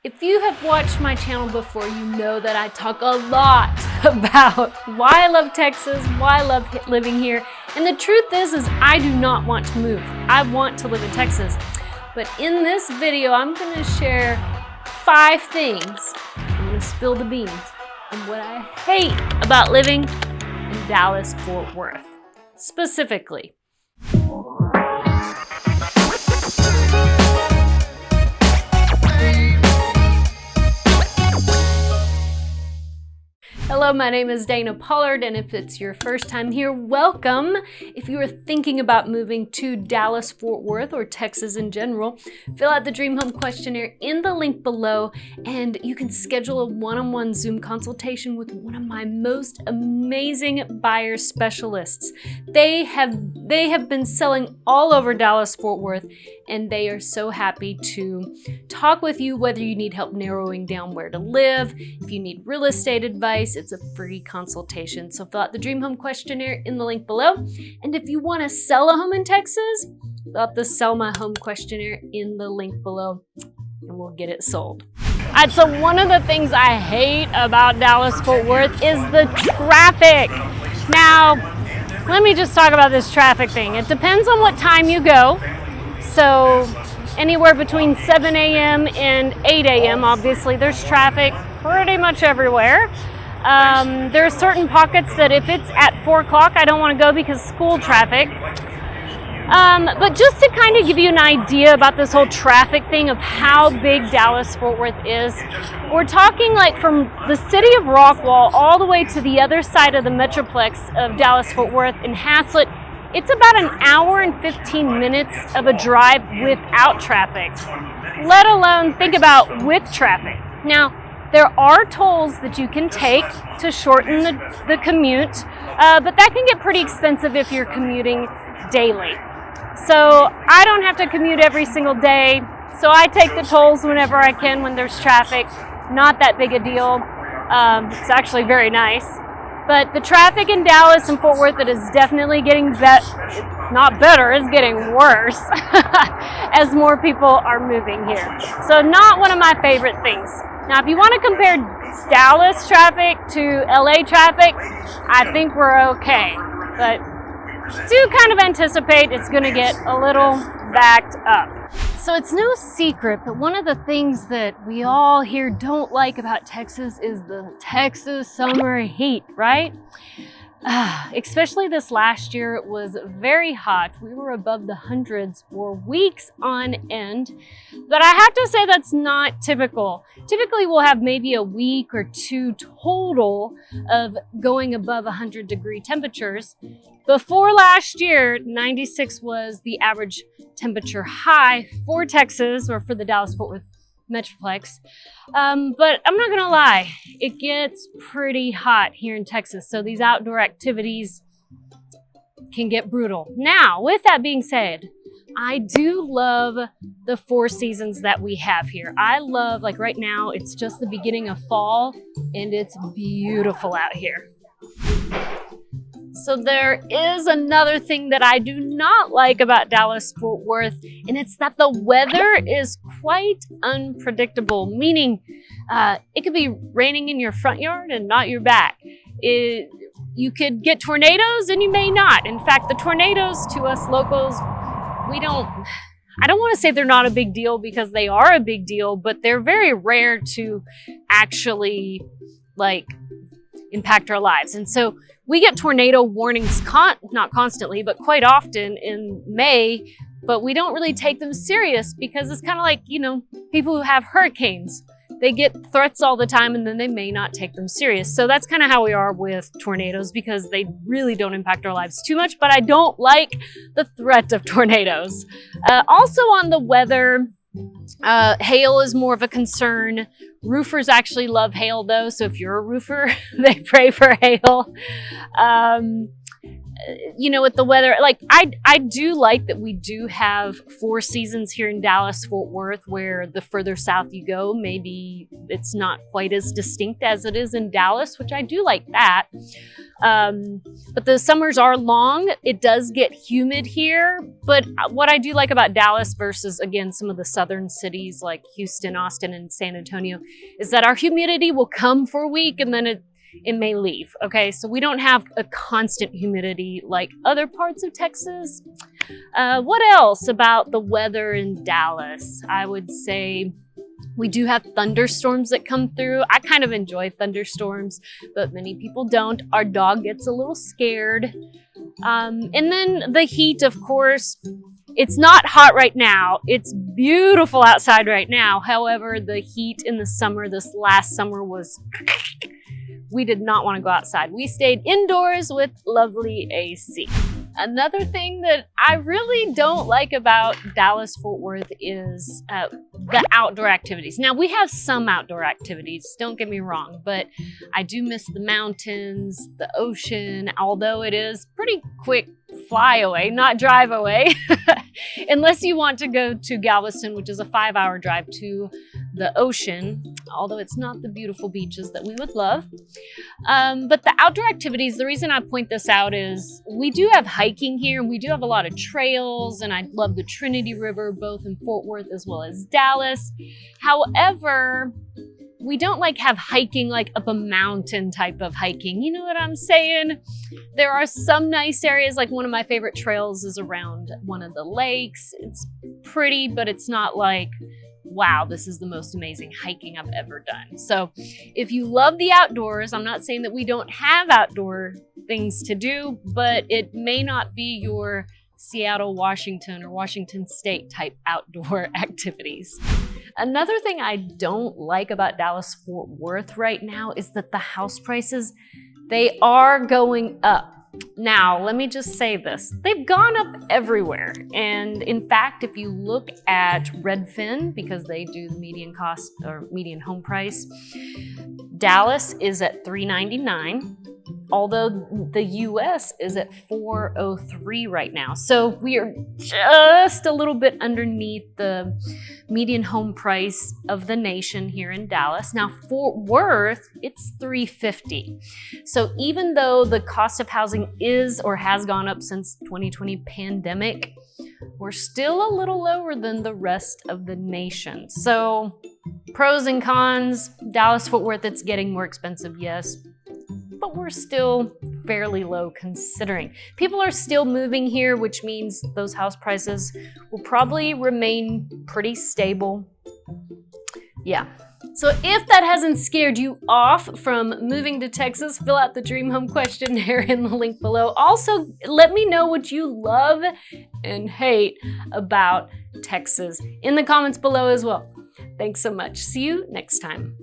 If you have watched my channel before, you know that I talk a lot about why I love Texas, why I love living here. And the truth is I do not want to move. I want to live in Texas. But in this video, I'm gonna share 5 things. I'm gonna spill the beans on what I hate about living in Dallas-Fort Worth, specifically. Hello, my name is Dana Pollard, and if it's your first time here, welcome. If you are thinking about moving to Dallas-Fort Worth or Texas in general, fill out the Dream Home Questionnaire in the link below, and you can schedule a one-on-one Zoom consultation with one of my most amazing buyer specialists. They have been selling all over Dallas-Fort Worth, and they are so happy to talk with you whether you need help narrowing down where to live, if you need real estate advice. It's a free consultation. So fill out the Dream Home Questionnaire in the link below. And if you want to sell a home in Texas, fill out the Sell My Home Questionnaire in the link below, and we'll get it sold. All right, so one of the things I hate about Dallas-Fort Worth is the traffic. Now, let me just talk about this traffic thing. It depends on what time you go. So anywhere between 7 a.m. and 8 a.m., obviously, there's traffic pretty much everywhere. There are certain pockets that if it's at 4 o'clock, I don't want to go because school traffic. But just to kind of give you an idea about this whole traffic thing of how big Dallas-Fort Worth is, we're talking like from the city of Rockwall all the way to the other side of the Metroplex of Dallas-Fort Worth in Haslett. It's about an hour and 15 minutes of a drive without traffic, let alone think about with traffic. Now, there are tolls that you can take to shorten the commute, but that can get pretty expensive if you're commuting daily. So I don't have to commute every single day, so I take the tolls whenever I can when there's traffic. Not that big a deal. It's actually very nice. But the traffic in Dallas and Fort Worth, it is definitely getting not better, it's getting worse as more people are moving here. So not one of my favorite things. Now, if you want to compare Dallas traffic to LA traffic, I think we're okay. But do kind of anticipate it's going to get a little backed up. So it's no secret, but one of the things that we all here don't like about Texas is the Texas summer heat, right? Especially this last year, it was very hot. We were above the hundreds for weeks on end. But I have to say that's not typical. Typically, we'll have maybe a week or 2 total of going above 100-degree temperatures. Before last year, 96 was the average temperature high for Texas or for the Dallas-Fort Worth Metroplex. But I'm not gonna lie, it gets pretty hot here in Texas. So these outdoor activities can get brutal. Now, with that being said, I do love the 4 seasons that we have here. I love, like right now, it's just the beginning of fall and it's beautiful out here. So there is another thing that I do not like about Dallas-Fort Worth, and it's that the weather is quite unpredictable, meaning it could be raining in your front yard and not your back. You could get tornadoes and you may not. In fact, the tornadoes to us locals, I don't want to say they're not a big deal because they are a big deal, but they're very rare to actually impact our lives. And so we get tornado warnings, not constantly, but quite often in May, but we don't really take them serious because it's kind of like, people who have hurricanes. They get threats all the time and then they may not take them serious. So that's kind of how we are with tornadoes because they really don't impact our lives too much, but I don't like the threat of tornadoes. Also on the weather, hail is more of a concern. Roofers actually love hail though, so if you're a roofer, they pray for hail. with the weather, like I do like that we do have 4 seasons here in Dallas Fort Worth, where the further south you go, maybe it's not quite as distinct as it is in Dallas, which I do like that. But the summers are long. It does get humid here. But what I do like about Dallas versus, again, some of the southern cities like Houston, Austin, and San Antonio is that our humidity will come for a week and then it may leave. Okay, so we don't have a constant humidity like other parts of Texas. What else about the weather in Dallas? I would say we do have thunderstorms that come through. I kind of enjoy thunderstorms, but many people don't. Our dog gets a little scared. And then the heat, of course. It's not hot right now. It's beautiful outside right now. However, the heat in the summer, this last summer, we did not want to go outside. We stayed indoors with lovely AC. Another thing that I really don't like about Dallas Fort Worth is the outdoor activities. Now, we have some outdoor activities, don't get me wrong, but I do miss the mountains, the ocean, although it is pretty quick fly away, not drive away, unless you want to go to Galveston, which is a 5-hour drive to the ocean, although it's not the beautiful beaches that we would love. But the outdoor activities, the reason I point this out is we do have hiking here, and we do have a lot of trails, and I love the Trinity River, both in Fort Worth as well as Dallas. However, we don't have hiking like up a mountain type of hiking. You know what I'm saying? There are some nice areas, like one of my favorite trails is around one of the lakes. It's pretty, but it's not like, wow, this is the most amazing hiking I've ever done. So if you love the outdoors, I'm not saying that we don't have outdoor things to do, but it may not be your Seattle, Washington, or Washington State type outdoor activities. Another thing I don't like about Dallas Fort Worth right now is that the house prices, they are going up. Now, let me just say this. They've gone up everywhere. And in fact, if you look at Redfin, because they do the median cost or median home price, Dallas is at $399. Although the US is at $403 right now. So we are just a little bit underneath the median home price of the nation here in Dallas. Now, Fort Worth, it's $350. So even though the cost of housing is or has gone up since 2020 pandemic, we're still a little lower than the rest of the nation. So pros and cons, Dallas Fort Worth, it's getting more expensive, yes, but we're still fairly low considering. People are still moving here, which means those house prices will probably remain pretty stable. Yeah. So if that hasn't scared you off from moving to Texas, fill out the Dream Home questionnaire in the link below. Also, let me know what you love and hate about Texas in the comments below as well. Thanks so much. See you next time.